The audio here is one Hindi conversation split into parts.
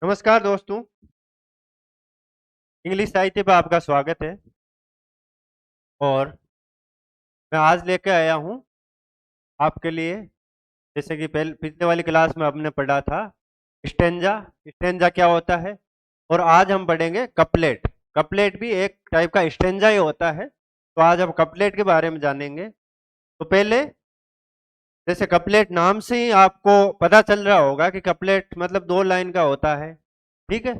नमस्कार दोस्तों। इंग्लिश साहित्य पर आपका स्वागत है। और मैं आज लेकर आया हूँ आपके लिए, जैसे कि पहले पिछले वाली क्लास में हमने पढ़ा था स्टेंजा। स्टेंजा क्या होता है, और आज हम पढ़ेंगे कपलेट। कपलेट भी एक टाइप का स्टेंजा ही होता है। तो आज हम कपलेट के बारे में जानेंगे। तो पहले, जैसे कपलेट नाम से ही आपको पता चल रहा होगा कि कपलेट मतलब 2 लाइन का होता है, ठीक है।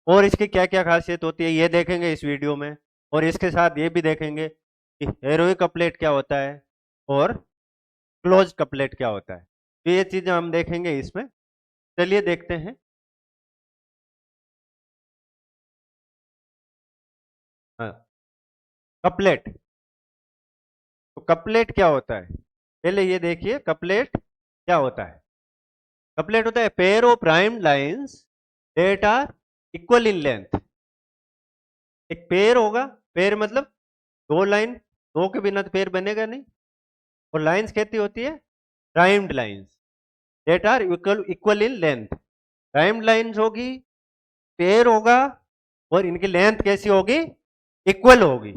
और इसकी क्या क्या खासियत होती है ये देखेंगे इस वीडियो में। और इसके साथ ये भी देखेंगे कि हेरोइक कपलेट क्या होता है और क्लोज कपलेट क्या होता है। तो ये चीजें हम देखेंगे इसमें। चलिए देखते हैं। हाँ, कपलेट। तो कपलेट क्या होता है, पहले ये देखिए कपलेट क्या होता है। कपलेट होता है pair of prime lines that are equal in length. एक पेयर होगा, पेयर मतलब 2 लाइन, दो के बिना तो पेयर बनेगा नहीं। और लाइंस कैसी होती है, primed lines that are equal equal in length. Primed lines होगी, पेयर होगा, और इनकी लेंथ कैसी होगी, इक्वल होगी।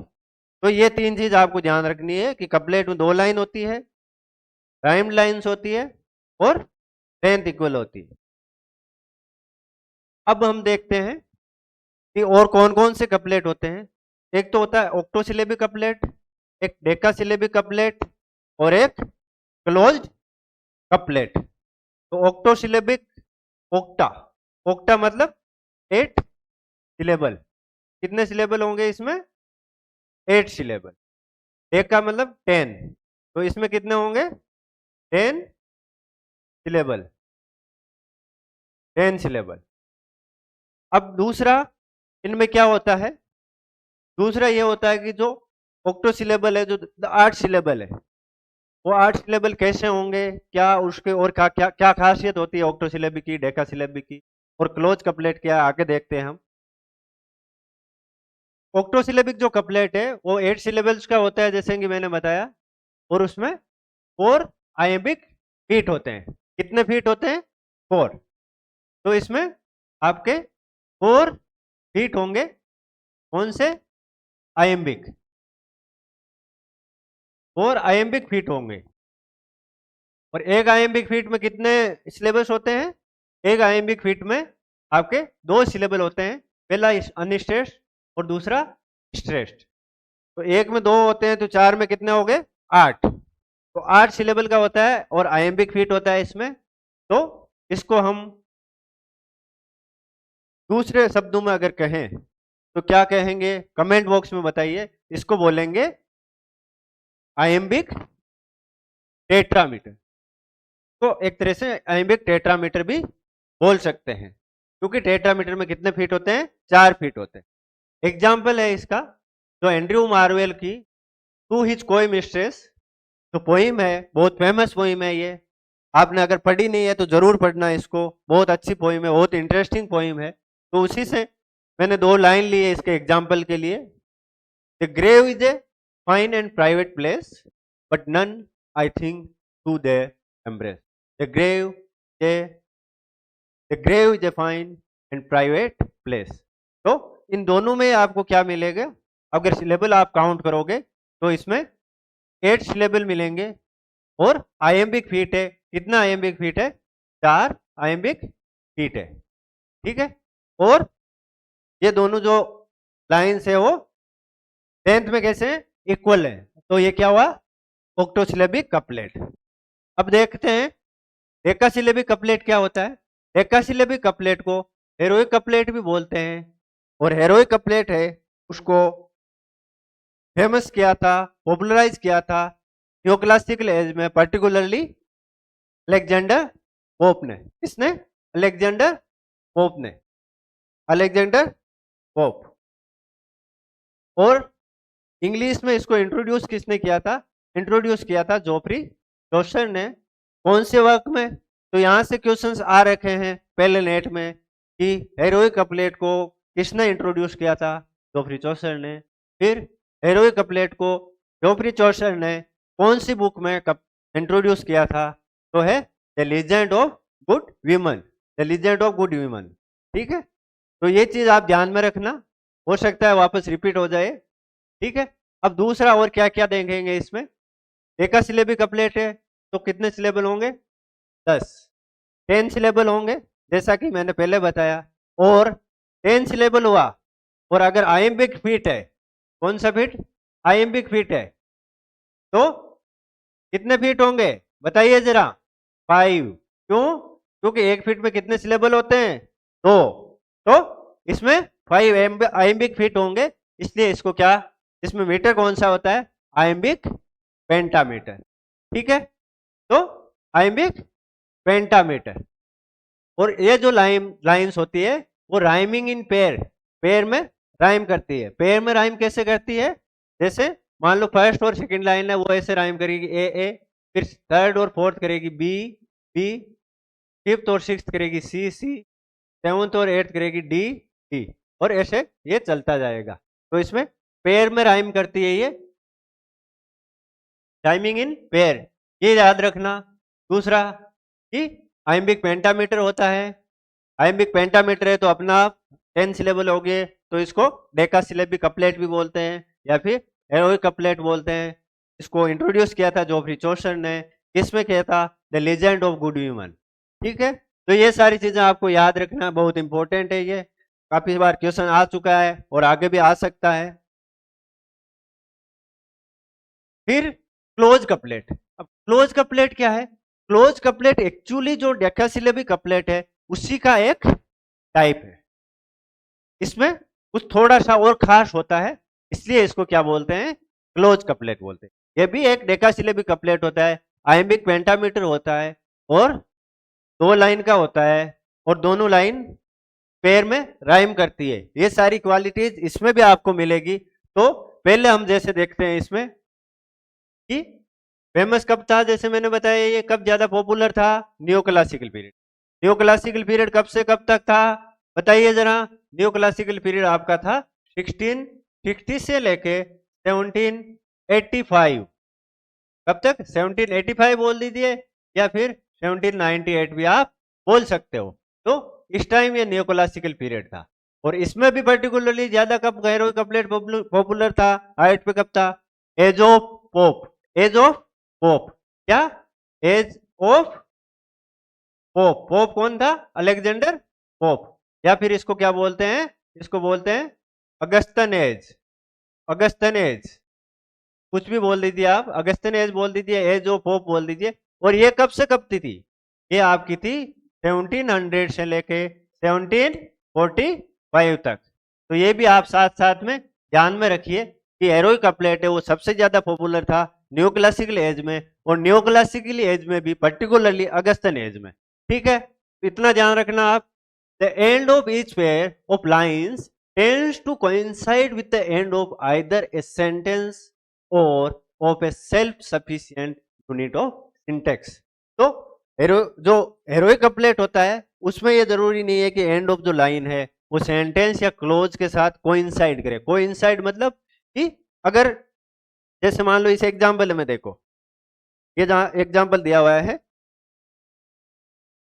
तो ये 3 चीज आपको ध्यान रखनी है कि कपलेट में 2 लाइन होती है, प्राइम्ड लाइंस होती है, और लेंथ इक्वल होती है। अब हम देखते हैं कि और कौन कौन से कपलेट होते हैं। एक तो होता है ऑक्टोसिलेबिक कपलेट, एक डेकासिलेबिक कपलेट, और एक क्लोज्ड कपलेट। तो ऑक्टोसिलेबिक, ओक्टा, ओक्टा मतलब 8 सिलेबल। कितने सिलेबल होंगे इसमें, 8 सिलेबल। डेका मतलब 10, तो इसमें कितने होंगे, 10 सिलेबल, 10 सिलेबल। अब दूसरा, इनमें क्या होता है, दूसरा ये होता है कि जो ऑक्टोसिलेबल है, जो 8 सिलेबल है, वो 8 सिलेबल कैसे होंगे, क्या उसके और क्या क्या क्या खासियत होती है ऑक्टोसिलेबिक की, डेकासिलेबिक की, और क्लोज कपलेट क्या है, आगे देखते हैं हम। ऑक्टोसिलेबिक जो कपलेट है वो 8 सिलेबल्स का होता है, जैसे कि मैंने बताया। और उसमें 4 आइएम्बिक फीट होते हैं। कितने फीट होते हैं, 4। तो इसमें आपके 4 फीट होंगे, कौन से, आइएम्बिक, 4 आइएम्बिक फीट होंगे। और एक आइएम्बिक फीट में कितने सिलेबस होते हैं, एक आइएम्बिक फीट में आपके 2 सिलेबल होते हैं। पहला अनस्ट्रेस्ड और दूसरा स्ट्रेस्ड। तो एक में 2 होते हैं, तो 4 में कितने हो गए, 8। तो 8 सिलेबल का होता है और आइएम्बिक फीट होता है इसमें। तो इसको हम दूसरे शब्दों में अगर कहें तो क्या कहेंगे, कमेंट बॉक्स में बताइए। इसको बोलेंगे आइएम्बिक टेट्रामीटर। तो एक तरह से आइएम्बिक टेट्रामीटर भी बोल सकते हैं, क्योंकि टेट्रामीटर में कितने फीट होते हैं, 4 फीट होते हैं। एग्जाम्पल है इसका, जो एंड्रयू मार्वेल की टू हिज कोई मिस्ट्रेस, तो पोइम है, बहुत फेमस पोइम है ये। आपने अगर पढ़ी नहीं है तो जरूर पढ़ना इसको, बहुत अच्छी पोइम है, बहुत इंटरेस्टिंग पोइम है। तो उसी से मैंने 2 लाइन ली है इसके एग्जाम्पल के लिए। The grave is a fine and private place, but none I think to there embrace. The grave a the grave is a fine and private place. तो इन दोनों में आपको क्या मिलेगा, अगर सिलेबल आप काउंट करोगे तो इसमें 8 सिलेबल मिलेंगे। और आइएम्बिक फीट है, कितना आइएम्बिक फीट है, 4 आइएम्बिक फीट है, ठीक है। और ये दोनों जो लाइंस है वो लेंथ में कैसे इक्वल है। तो ये क्या हुआ, ऑक्टोसिलेबिक कपलेट। अब देखते हैं डेकासिलेबिक कपलेट क्या होता है। डेकासिलेबिक कपलेट को हेरोइक कपलेट भी बोलते हैं। और हेरोइक कपलेट है, उसको फेमस किया था, पॉपुलराइज किया था न्योक्लासिकल एज में, पर्टिकुलरली अलेक्जेंडर पोप ने। किसने, अलेक्जेंडर पोप ने, अलेक्जेंडर पोप। और इंग्लिश में इसको इंट्रोड्यूस किसने किया था, इंट्रोड्यूस किया था जोफ्री चौसर ने। कौन से वर्क में, तो यहाँ से क्वेश्चंस आ रखे हैं पहले नेट में कि हेरोइक कपलेट को किसने इंट्रोड्यूस किया था, जोफ्री चौसर ने। फिर हेरोइक कपलेट को जोफ्री चौसर ने कौन सी बुक में इंट्रोड्यूस किया था, तो है the legend of good women, the legend of good women. ठीक है, तो ये चीज आप ध्यान में रखना, हो सकता है वापस रिपीट हो जाए। ठीक है, अब दूसरा और क्या क्या देखेंगे इसमें। एक सिलेबी कपलेट है तो कितने सिलेबल होंगे, 10, 10 सिलेबल होंगे जैसा कि मैंने पहले बताया। और 10 सिलेबल हुआ और अगर आइम्बिक फीट है, कौन सा फीट, आइम्बिक फीट है, तो कितने फीट होंगे बताइए जरा, 5। क्यों, क्योंकि एक फीट में कितने सिलेबल होते हैं, 2, तो इसमें 5 आइम्बिक फीट होंगे, इसलिए इसको क्या, इसमें मीटर कौन सा होता है, आइम्बिक पेंटामीटर। ठीक है, तो आइम्बिक पेंटामीटर। और ये जो लाइंस होती है वो राइमिंग इन पेयर, पेयर में राइम करती है। पेयर में राइम कैसे करती है, जैसे मान लो फर्स्ट और सेकंड लाइन है वो ऐसे राइम करेगी ए, फिर थर्ड और फोर्थ करेगी बी, बी, फिफ्थ और सिक्स्थ करेगी सी, सेवंथ और एट्थ करेगी डी, डी, और ऐसे ये चलता जाएगा। तो इसमें पेयर में राइम करती है ये, राइमिंग इन पेयर, ये याद रखना। दूसरा कि आइम्बिक पेंटामीटर होता है, आइम्बिक पेंटामीटर है तो अपना 10 सिलेबल हो गए, तो इसको डेका सिलेबी कपलेट भी बोलते हैं या फिर हेरोइक कपलेट बोलते हैं। इसको इंट्रोड्यूस किया था जोफ्री चौसर ने, किसमें किया था, the legend of good human. ठीक है, तो ये सारी चीजें आपको याद रखना बहुत इंपॉर्टेंट है, ये काफी बार क्वेश्चन आ चुका है और आगे भी आ सकता है। फिर क्लोज कपलेट। अब क्लोज कपलेट क्या है, क्लोज कपलेट एक्चुअली जो डेकासिलेबी कपलेट है उसी का एक टाइप है, इसमें कुछ थोड़ा सा और खास होता है, इसलिए इसको क्या बोलते हैं, क्लोज कपलेट बोलते हैं। ये भी एक डेकासिलेबी कपलेट होता है, आइम्बिक पेंटामीटर होता है और 2 लाइन का होता है और दोनों लाइन पेयर में राइम करती है। ये सारी क्वालिटीज इसमें भी आपको मिलेगी। तो पहले हम जैसे देखते हैं इसमें कि फेमस कब था, जैसे मैंने बताया ये कब ज्यादा पॉपुलर था, new classical period. New classical period कब से कब तक था बताइए जरा, न्यू क्लासिकल पीरियड आपका था 1660 से लेके 1785। कब तक, 1785 बोल दीजिए या फिर 1798 भी आप बोल सकते हो। तो इस टाइम ये न्यू क्लासिकल पीरियड था। और इसमें भी पर्टिकुलरली ज्यादा कब हेरोइक कपलेट पॉपुलर था, हाइट पे कब था, age of Pope, age of Pope, क्या, एज ऑफ पोप। पोप कौन था, अलेक्जेंडर पोप, या फिर इसको क्या बोलते हैं, इसको बोलते हैं अगस्तन एज, अगस्तन एज, कुछ भी बोल दीजिए आप, अगस्तन एज बोल दीजिए, एज ऑफ पोप बोल दीजिए। और ये कब से कब थी, ये आपकी थी 1700 से लेके 1745 तक। तो ये भी आप साथ साथ में ध्यान में रखिए कि हेरोइक कपलेट है वो सबसे ज्यादा पॉपुलर था न्यू क्लासिकल एज में, और न्यू क्लासिकल एज में भी पर्टिकुलरली अगस्तन एज में। ठीक है, इतना ध्यान रखना आप। The end of each pair of lines tends to coincide with the end of either a sentence or of a self-sufficient unit of syntax। तो जो हेरोइक कपलेट होता है उसमें ये जरूरी नहीं है कि एंड ऑफ जो लाइन है वो सेंटेंस या क्लोज के साथ कोइंसाइड करे। कोइंसाइड मतलब कि अगर जैसे मान लो इस एग्जाम्पल में देखो, ये जहां एग्जाम्पल दिया हुआ है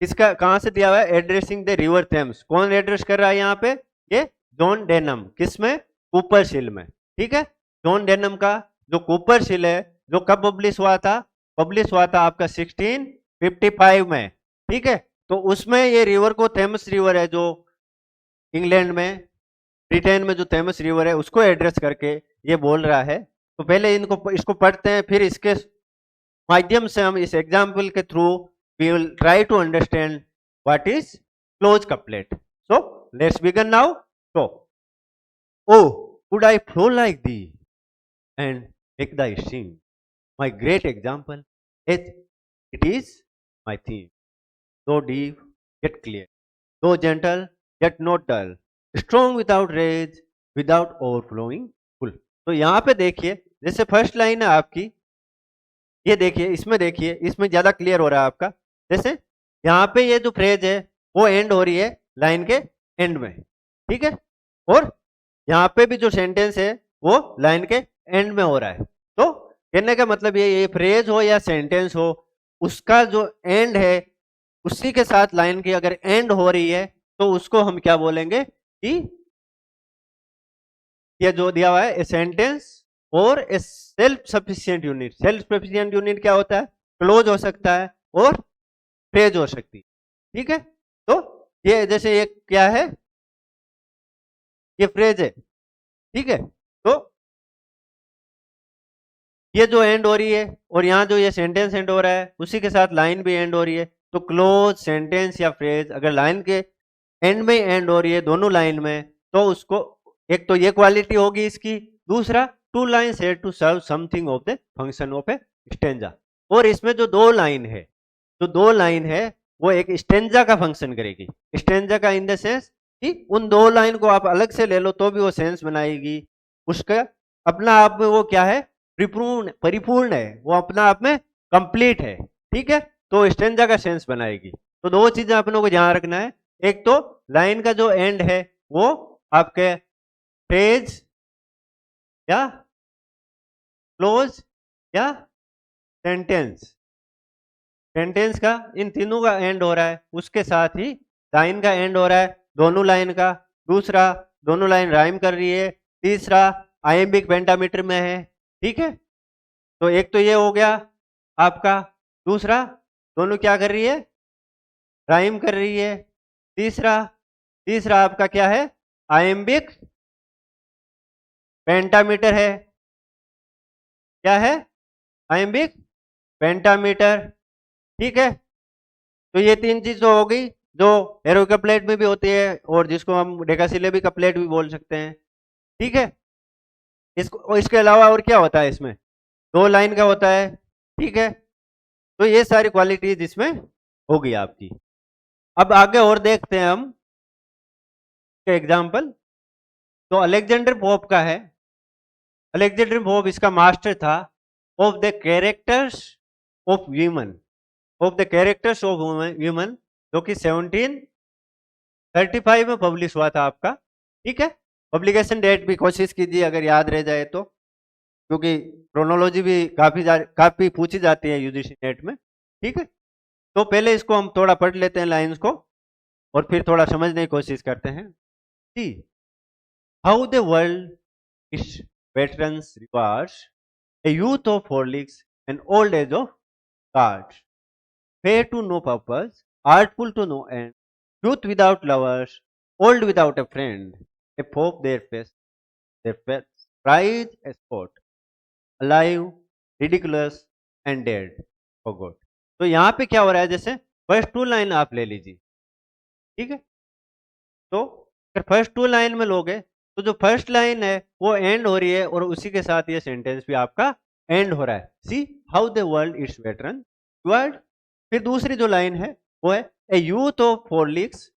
इसका कहां से दिया हुआ है, एड्रेसिंग द रिवर थेम्स। कौन एड्रेस कर रहा है यहाँ पे, ये जॉन डेनम, किसमें, कूपर शिल में। ठीक है, जॉन डेनम का जो कूपर शिल है जो कब पब्लिश हुआ था, पब्लिश हुआ था आपका 1655 में। ठीक है, तो उसमें ये रिवर को, थेम्स रिवर है जो इंग्लैंड में, ब्रिटेन में जो थेम्स रिवर है उसको एड्रेस करके ये बोल रहा है। तो पहले इनको इसको पढ़ते हैं, फिर इसके माध्यम से हम इस एग्जाम्पल के through we will try to understand what is close couplet. So let's begin now. So, oh, could I flow like thee and make thy sing my great example? It is my theme, though deep yet clear, though gentle yet not dull, strong without rage, without overflowing full. तो यहाँ पे देखिए, जैसे फर्स्ट लाइन है आपकी, ये देखिए, इसमें देखिए, इसमें ज्यादा क्लियर हो रहा है आपका। जैसे यहाँ पे ये जो फ्रेज है वो एंड हो रही है लाइन के एंड में। ठीक है, और यहाँ पे भी जो सेंटेंस है वो लाइन के एंड में हो रहा है। तो कहने का मतलब ये फ्रेज हो या सेंटेंस हो, उसका जो एंड है उसी के साथ लाइन की अगर एंड हो रही है तो उसको हम क्या बोलेंगे कि ये जो दिया हुआ है ए सेंटेंस और ए self sufficient unit. Self sufficient unit क्या होता है? क्लोज हो सकता है और फ्रेज हो सकती है। ठीक है, तो ये जैसे ये क्या है, ये फ्रेज है। ठीक है, तो ये जो एंड हो रही है और यहाँ जो ये सेंटेंस एंड हो रहा है उसी के साथ लाइन भी एंड हो रही है। तो क्लोज सेंटेंस या फ्रेज अगर लाइन के एंड में एंड हो रही है दोनों लाइन में, तो उसको एक तो ये क्वालिटी होगी इसकी। दूसरा, two line said to serve something of the function of a stanza. और इसमें जो दो लाइन है, जो दो लाइन है वो एक स्टेंजा का फंक्शन करेगी। स्टेंजा का इन द सेंस कि उन दो लाइन को आप अलग से ले लो तो भी वो सेंस बनाएगी। उसका अपना आप में वो क्या है? परिपूर्ण, परिपूर्ण है वो, अपना आप में कंप्लीट है। ठीक है, तो स्टेंजा का सेंस बनाएगी। तो दो चीजें अपनों को ध्यान रखना है। एक तो लाइन का जो एंड है वो आपके फ्रेज या क्लोज या सेंटेंस, सेंटेंस का इन तीनों का एंड हो रहा है, उसके साथ ही लाइन का एंड हो रहा है दोनों लाइन का। दूसरा, दोनों लाइन राइम कर रही है। तीसरा, आइम्बिक पेंटामीटर में है। ठीक है, तो एक तो ये हो गया आपका। दूसरा, दोनों क्या कर रही है? राइम कर रही है। तीसरा, तीसरा आपका क्या है? आइम्बिक पेंटामीटर है। क्या है? Iambic pentameter. ठीक है, तो ये तीन चीज तो हो गई जो हेरोइक कपलेट में भी होती है और जिसको हम डेकासिलेबिक कपलेट भी बोल सकते हैं। ठीक है, इसको इसके अलावा और क्या होता है इसमें? दो लाइन का होता है। ठीक है, तो ये सारी क्वालिटीज इसमें होगी आपकी। अब आगे और देखते हैं हम एग्जाम्पल। तो अलेक्जेंडर पोप का है। अलेक्जेंडर पोप इसका मास्टर था of the characters of human, of the characters of human, जो कि 1735 में पब्लिश हुआ था आपका। ठीक है, पब्लिकेशन डेट भी कोशिश कीजिए अगर याद रह जाए तो, क्योंकि क्रोनोलॉजी भी काफी पूछी जाती है यूजीसी नेट में। ठीक है, तो पहले इसको हम थोड़ा पढ़ लेते हैं लाइंस को और फिर थोड़ा समझने की कोशिश करते हैं। सी how the world is veterans rewards A youth of Horlicks and old age of cards, fair to no purpose, artful to no end, youth without lovers, old without a friend, a pope their face, their face, prize a sport, alive, ridiculous and dead, forgot। तो यहाँ पे क्या हो रहा है? जैसे फर्स्ट टू लाइन आप ले लीजिए। ठीक है, तो अगर फर्स्ट टू लाइन में लोगे तो जो फर्स्ट लाइन है वो एंड हो रही है और उसी के साथ ये सेंटेंस भी आपका एंड हो रहा है। सी how the world is veteran world. फिर दूसरी जो लाइन है वो है ए youth of Horlicks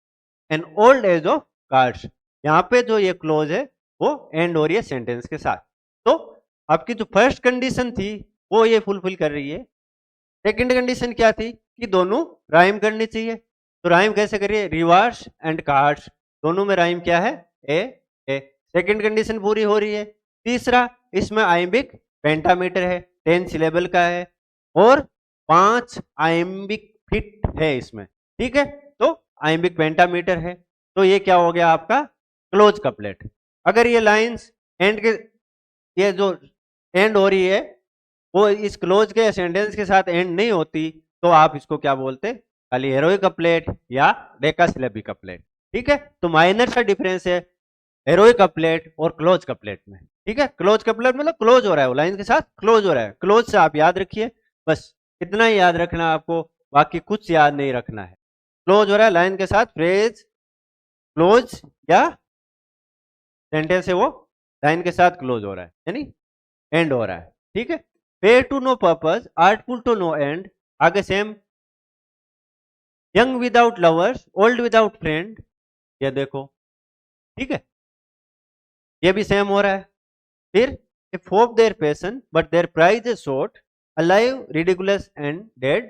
and old age of cards. यहाँ पे जो ये क्लोज है वो एंड हो रही है सेंटेंस के साथ। तो आपकी जो फर्स्ट कंडीशन थी वो ये फुलफिल कर रही है। सेकंड कंडीशन क्या थी? कि दोनों राइम करनी चाहिए। तो राइम कैसे करिए? रिवार्ड्स एंड कार्ड्स, दोनों में राइम क्या है? ए ए। सेकंड कंडीशन पूरी हो रही है। तीसरा, इसमें आइम्बिक पेंटामीटर है, 10 सिलेबल का है और 5 आइम्बिक फिट है इसमें। ठीक है, तो आइम्बिक पेंटामीटर है। तो ये क्या हो गया आपका? Close couplet. अगर ये लाइंस एंड के, ये जो एंड हो रही है वो इस क्लोज के सेंटेंस के साथ एंड नहीं होती, तो आप इसको क्या बोलते? खाली हेरोइक कपलेट या डेकासिलेबिक कपलेट। ठीक है, तो माइनर सा डिफरेंस है हेरोइक कपलेट और क्लोज कपलेट में। ठीक है, क्लोज कपलेट मतलब क्लोज हो रहा है, वो लाइन के साथ क्लोज हो रहा है। क्लोज से आप याद रखिए, बस इतना ही याद रखना है आपको, बाकी कुछ याद नहीं रखना है। क्लोज हो रहा है लाइन के साथ, फ्रेज क्लोज या सेंटेंस है वो लाइन के साथ क्लोज हो रहा है, यानी एंड हो रहा है। ठीक है, fair to no purpose, artful to no end. आगे same, young without lovers, old without friend, ये देखो। ठीक है, ये भी सेम हो रहा है। फिर if hope their passion but their prize is short, alive, ridiculous and dead,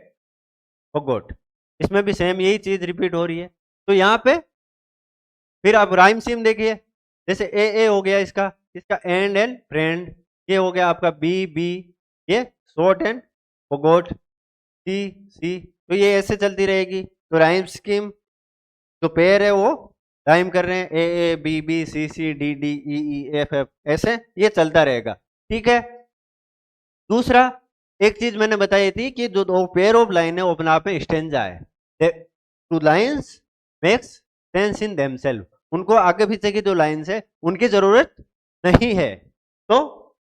forgot. इसमें भी सेम यही चीज रिपीट हो रही है। तो यहाँ पे फिर आप राइम सीम देखिए, जैसे ए हो गया इसका, इसका एंड फ्रेंड, ये हो गया आपका बी बी, ये शॉर्ट एंड फॉरगॉट, सी सी। तो ये ऐसे चलती रहेगी। तो राइम स्कीम जो पेयर है वो राइम कर रहे हैं, A B B C C D D E E F F, ऐसे ये चलता रहेगा। ठीक है। दूसरा एक चीज मैंने बताई थी कि जो दो पेयर ऑफ लाइन है वो अपने आप में स्टेंजा है। Two lines makes sense in themselves, उनको आगे पीछे की जो लाइन्स है उनकी जरूरत नहीं है। तो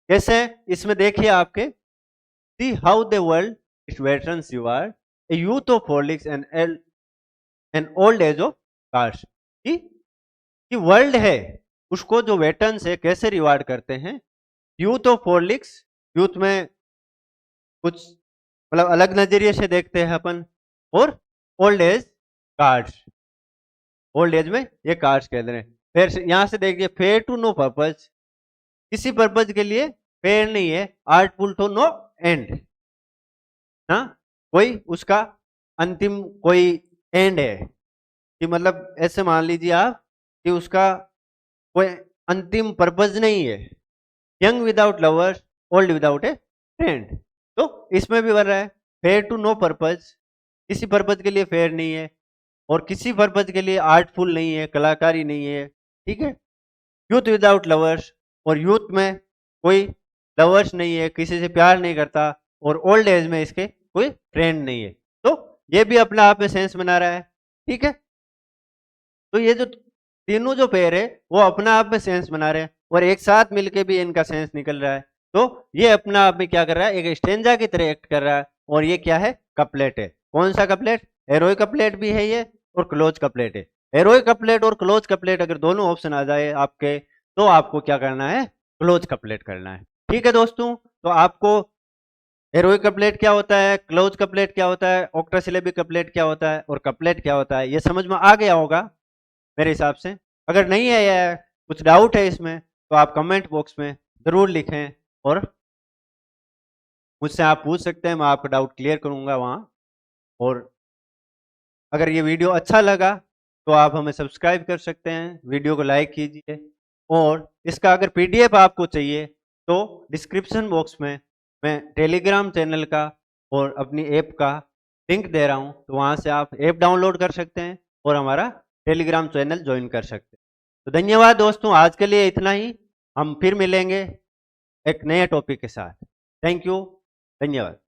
कैसे इसमें देखिए आपके, see how the world is veterans you are, a youth of Horlicks and old age of cars. कि वर्ल्ड है उसको जो वेटरन्स है कैसे रिवार्ड करते हैं, यूथ ऑफ हॉर्लिक्स, यूथ में कुछ मतलब अलग नजरिए से देखते हैं अपन, और old age cards, old age में ये कार्ड्स कहते हैं। फिर यहां से देखिए, फेयर टू नो पर्पज, किसी पर्पज के लिए फेयर नहीं है, आर्टफुल टू नो एंड ना, कोई उसका अंतिम कोई एंड है, कि मतलब ऐसे मान लीजिए आप कि उसका कोई अंतिम पर्पज नहीं है। Young without lovers, old without ए फ्रेंड, तो इसमें भी बन रहा है फेयर टू नो पर्पज, किसी पर्पज के लिए फेयर नहीं है, और किसी पर्पज के लिए आर्टफुल नहीं है, कलाकारी नहीं है। ठीक है। यूथ विदाउट लवर्स, और यूथ में कोई लवर्स नहीं है, किसी से प्यार नहीं करता, और ओल्ड एज में इसके कोई फ्रेंड नहीं है। तो ये भी अपने आप में सेंस बना रहा है। ठीक है। तो ये जो तीनों जो पेयर है वो अपना आप में सेंस बना रहे हैं, और एक साथ मिलके भी इनका सेंस निकल रहा है। तो ये अपना आप में क्या कर रहा है, एक स्टेंजा की तरह एक्ट कर रहा है। और ये क्या है, कपलेट है। कौन सा कपलेट, हेरोइक कपलेट भी है ये, और क्लोज कपलेट है। हेरोइक कपलेट और क्लोज कपलेट अगर दोनों ऑप्शन आ जाए आपके, तो आपको क्या करना है, क्लोज कपलेट करना है। ठीक है दोस्तों, तो आपको हेरोइक कपलेट क्या होता है, क्लोज कपलेट क्या होता है, ऑक्टासिलेबिक कपलेट क्या होता है, और कपलेट क्या होता है, ये समझ में आ गया होगा मेरे हिसाब से। अगर नहीं है या कुछ डाउट है इसमें, तो आप कमेंट बॉक्स में जरूर लिखें, और मुझसे आप पूछ सकते हैं, मैं आपका डाउट क्लियर करूंगा वहां। और अगर ये वीडियो अच्छा लगा तो आप हमें सब्सक्राइब कर सकते हैं, वीडियो को लाइक कीजिए, और इसका अगर पीडीएफ आपको चाहिए तो डिस्क्रिप्शन बॉक्स में मैं टेलीग्राम चैनल का और अपनी ऐप का लिंक दे रहा हूं, तो वहां से आप ऐप डाउनलोड कर सकते हैं और हमारा टेलीग्राम चैनल ज्वाइन कर सकते हैं। तो धन्यवाद दोस्तों, आज के लिए इतना ही। हम फिर मिलेंगे एक नए टॉपिक के साथ। थैंक यू, धन्यवाद।